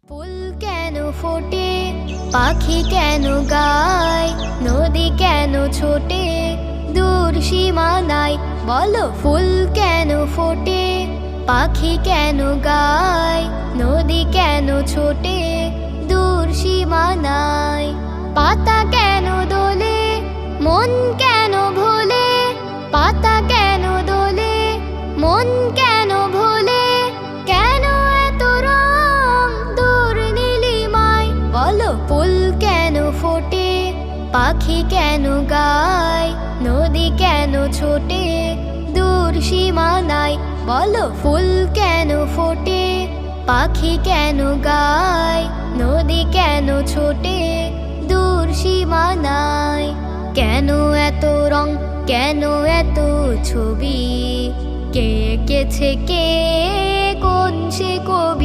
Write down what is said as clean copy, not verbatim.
ফুল কেন ফোটে, পাখি কেন গায়, নদী কেন ছোটে দূর সীমানায়? বলো ফুল কেন ফোটে, পাখি কেন গায়, নদী কেন ছোটে দূর সীমানায়? পাতা কেন দোলে, মন কেন ভোলে, পাতা কেন দোলে, মন কেন ভোলে, কেন এত রং দূর নীলিমায়? বলো ফুল কেন ফোটে, পাখি কেন গায়, নদী কেন ছোটে দূর সীমানায়? বলো ফুল কেন ফোটে, পাখি কেন গায়, নদী কেন ছোটে দূর সীমানায়? কেন এত রং, কেন এত ছবি, কে এঁকেছে, কে কোন সে কবি?